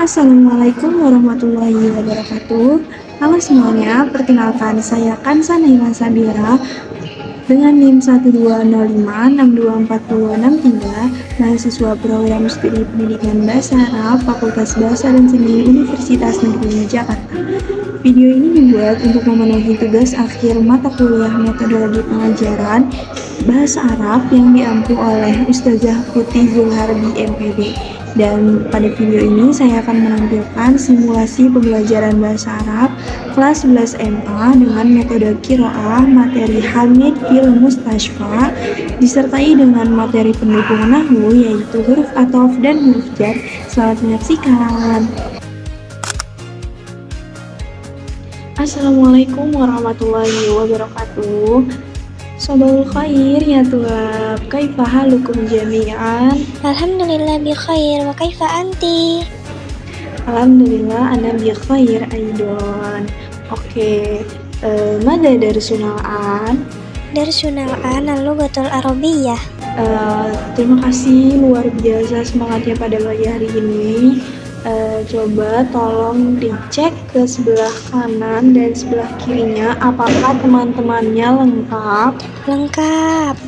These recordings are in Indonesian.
Assalamualaikum warahmatullahi wabarakatuh. Halo semuanya, perkenalkan saya Kansa Naila Sabira dengan NIM 1205624063, mahasiswa program studi pendidikan Bahasa Arab Fakultas Bahasa dan Seni Universitas Negeri Jakarta. Video ini dibuat untuk memenuhi tugas akhir mata kuliah metodologi pengajaran Bahasa Arab yang diampu oleh Ustazah Putih Zulharbi MPB. Dan pada video ini saya akan menampilkan simulasi pembelajaran Bahasa Arab kelas 11 MA dengan metode Qiraah materi Hamid fil Mustashfa disertai dengan materi pendukung nahwu yaitu huruf athof dan huruf jar. Selamat menyaksikan. Assalamualaikum warahmatullahi wabarakatuh. Sobahul khair ya tulab, kaifa halukum jami'an? Alhamdulillah bi khair, wa kaifa anti? Alhamdulillah ana bi khair aidon. Oke, mada darsunal an? Darsunal an al-lughatul arabiyyah. Terima kasih luar biasa semangatnya pada pagi hari ini. Coba tolong dicek ke sebelah kanan dan sebelah kirinya apakah teman-temannya lengkap? Lengkap.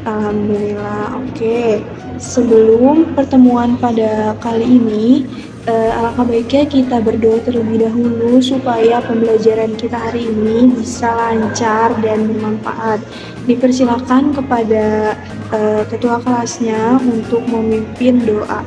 Alhamdulillah. Oke. Sebelum pertemuan pada kali ini, alangkah baiknya kita berdoa terlebih dahulu supaya pembelajaran kita hari ini bisa lancar dan bermanfaat. Dipersilakan kepada ketua kelasnya untuk memimpin doa.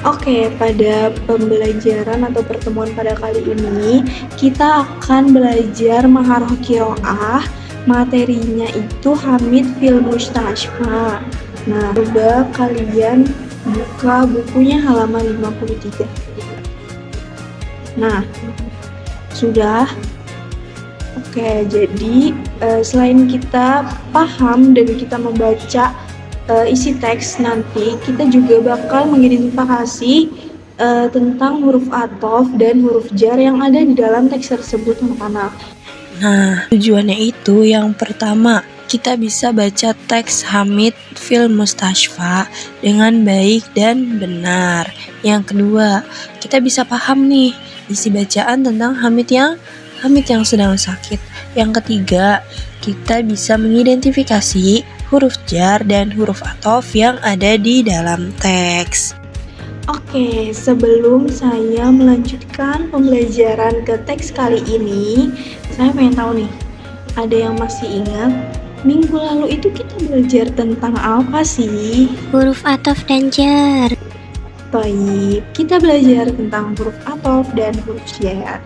Oke, pada pembelajaran atau pertemuan pada kali ini kita akan belajar maharoh qiraah. Materinya itu Hamid fil Mustashfa. Nah, coba kalian buka bukunya halaman 53. Nah, sudah. Oke, jadi selain kita paham dan kita membaca isi teks, nanti kita juga bakal mengidentifikasi tentang huruf athof dan huruf jar yang ada di dalam teks tersebut, anak-anak. Nah, tujuannya itu yang pertama, kita bisa baca teks Hamid fil Mustashfa dengan baik dan benar. Yang kedua, kita bisa paham nih isi bacaan tentang Hamid yang sedang sakit. Yang ketiga, kita bisa mengidentifikasi huruf jar dan huruf athof yang ada di dalam teks. Oke, sebelum saya melanjutkan pembelajaran ke teks kali ini, saya pengen tahu nih, ada yang masih ingat minggu lalu itu kita belajar tentang apa sih? Huruf athof dan jar. Baik, kita belajar tentang huruf athof dan huruf jar.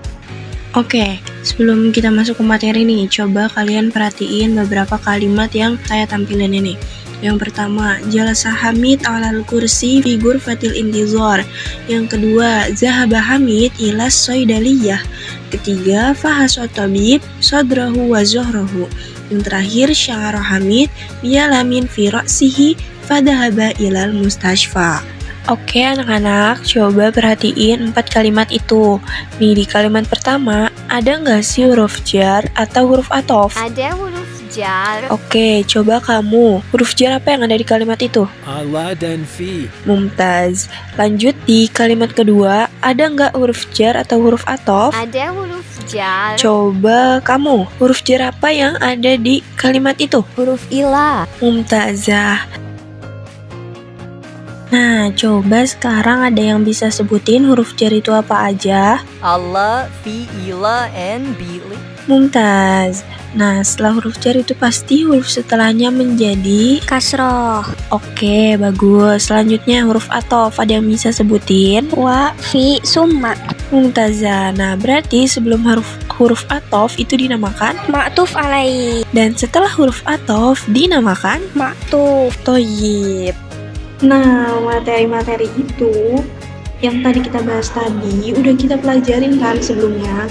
Oke, sebelum kita masuk ke materi nih, coba kalian perhatiin beberapa kalimat yang saya tampilin ini. Yang pertama, jalasa Hamid alal kursi fi ghurfatil intizar. Yang kedua, zahaba Hamid ila soidaliyah. Ketiga, fahasat tabib sadrahu wa zuhrahu. Yang terakhir, sya'ara Hamid biyalamin fi ra'sihi fadhahaba ilal mustashfa. Oke anak-anak, coba perhatiin 4 kalimat itu. Nih di kalimat pertama, ada nggak sih huruf jar atau huruf athof? Ada huruf jar. Oke, coba kamu, huruf jar apa yang ada di kalimat itu? Ala dan fi. Mumtaz. Lanjut di kalimat kedua, ada nggak huruf jar atau huruf athof? Ada huruf jar. Coba kamu, huruf jar apa yang ada di kalimat itu? Huruf ila. Mumtazah. Nah, coba sekarang ada yang bisa sebutin huruf jar itu apa aja? Allah, fi, ila, and bili. Mumtaz. Nah, setelah huruf jar itu pasti huruf setelahnya menjadi Kasroh. Oke, bagus. Selanjutnya huruf athof, ada yang bisa sebutin? Wa, fi, summa. Mumtazah. Nah, berarti sebelum huruf athof itu dinamakan Ma'tuf alai. dan setelah huruf athof dinamakan Ma'tuf. Thayyib. Nah, materi-materi itu yang tadi kita bahas tadi udah kita pelajarin kan sebelumnya.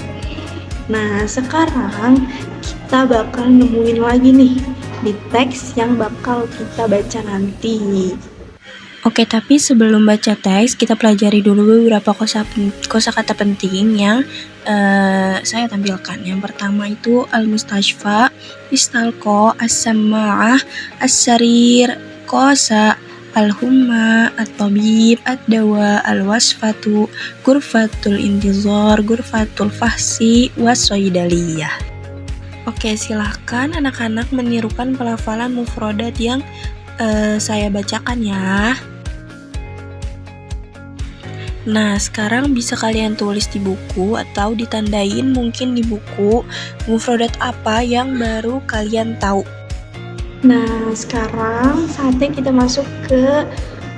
Nah, sekarang kita bakal nemuin lagi nih di teks yang bakal kita baca nanti. Oke, tapi sebelum baca teks, kita pelajari dulu beberapa kosakata penting yang saya tampilkan. Yang pertama itu al-mustashfa, istalqa, as-sama'ah, as-sarir, kosa, al-humma, at-tabib, ad-dawa, al-wasfatu, ghurfatul intizar, ghurfatul fahsi, was-soidaliyah. Oke, silahkan anak-anak menirukan pelafalan mufrodat yang saya bacakan ya. Nah, sekarang bisa kalian tulis di buku atau ditandain mungkin di buku mufrodat apa yang baru kalian tahu. Nah, sekarang saatnya kita masuk ke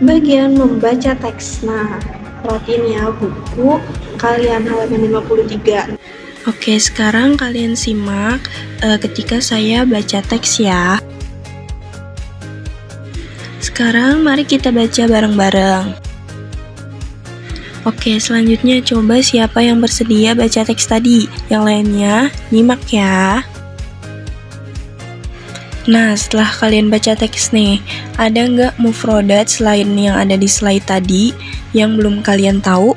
bagian membaca teks. Nah, perhatiin ya buku kalian halaman 53. Oke, sekarang kalian simak ketika saya baca teks ya. Sekarang mari kita baca bareng-bareng. Oke, selanjutnya coba siapa yang bersedia baca teks tadi. Yang lainnya, nyimak ya. Nah, setelah kalian baca teks nih, ada nggak mufrodat selain yang ada di slide tadi yang belum kalian tahu?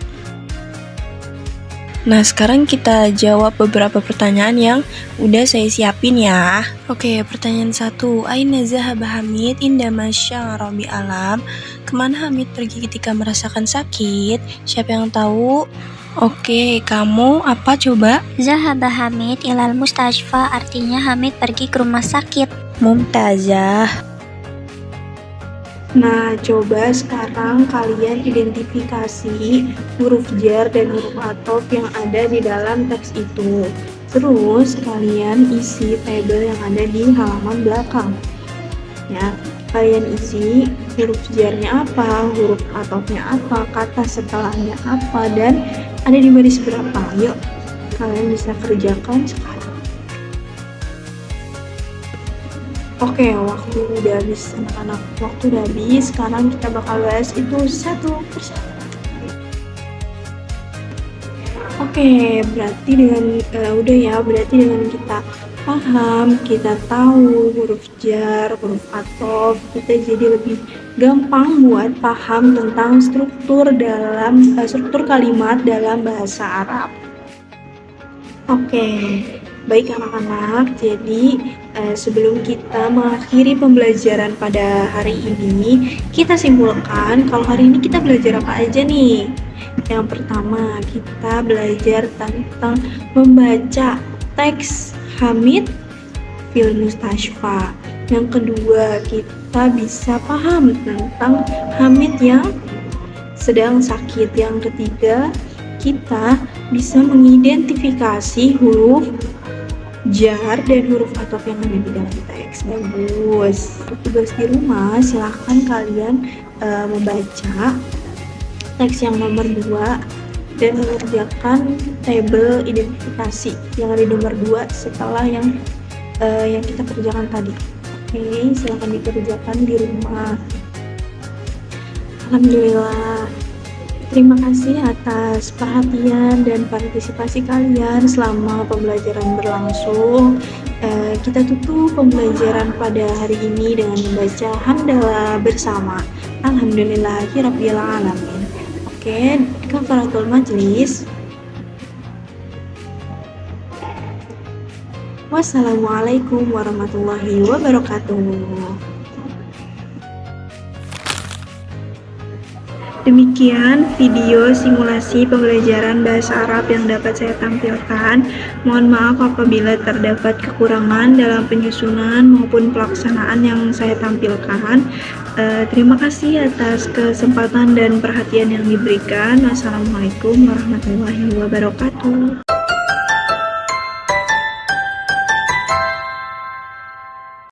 Nah, sekarang kita jawab beberapa pertanyaan yang udah saya siapin ya. Oke, pertanyaan 1. Aina zahaba Hamid indama sya'ara bi alam? Kemana Hamid pergi ketika merasakan sakit? Siapa yang tahu? Oke, kamu apa coba? Zahaba Hamid ilal mustashfa, artinya Hamid pergi ke rumah sakit. Mumtazah. Nah, coba sekarang kalian identifikasi huruf jar dan huruf athof yang ada di dalam teks itu. Terus kalian isi tabel yang ada di halaman belakang. Ya, kalian isi huruf jarnya apa, huruf athofnya apa, kata setelahnya apa, dan ada di baris berapa. Yuk, kalian bisa kerjakan sekarang. Oke, waktu udah habis anak-anak, waktu udah habis. Sekarang kita bakal bahas itu satu persatu. Oke, berarti dengan berarti dengan kita paham, kita tahu huruf jar, huruf athof, kita jadi lebih gampang buat paham tentang struktur kalimat dalam bahasa Arab. Oke, baik anak-anak, jadi sebelum kita mengakhiri pembelajaran pada hari ini, kita simpulkan kalau hari ini kita belajar apa aja nih. Yang pertama, kita belajar tentang membaca teks Hamid fil mustashfa. Yang kedua, kita bisa paham tentang Hamid yang sedang sakit. Yang ketiga, kita bisa mengidentifikasi huruf jar dan huruf athof yang ada di dalam teks. Bagus. Tugas di rumah, silahkan kalian membaca teks yang nomor 2 dan mengerjakan tabel identifikasi yang ada di nomor 2 setelah yang kita kerjakan tadi. Oke, silahkan dikerjakan di rumah. Alhamdulillah. Terima kasih atas perhatian dan partisipasi kalian selama pembelajaran berlangsung. Kita tutup pembelajaran pada hari ini dengan membaca hamdalah bersama. Alhamdulillahirabbil alamin. Oke, kafaratul majlis. Wassalamualaikum warahmatullahi wabarakatuh. Demikian video simulasi pembelajaran bahasa Arab yang dapat saya tampilkan. Mohon maaf apabila terdapat kekurangan dalam penyusunan maupun pelaksanaan yang saya tampilkan. Terima kasih atas kesempatan dan perhatian yang diberikan. Wassalamualaikum warahmatullahi wabarakatuh.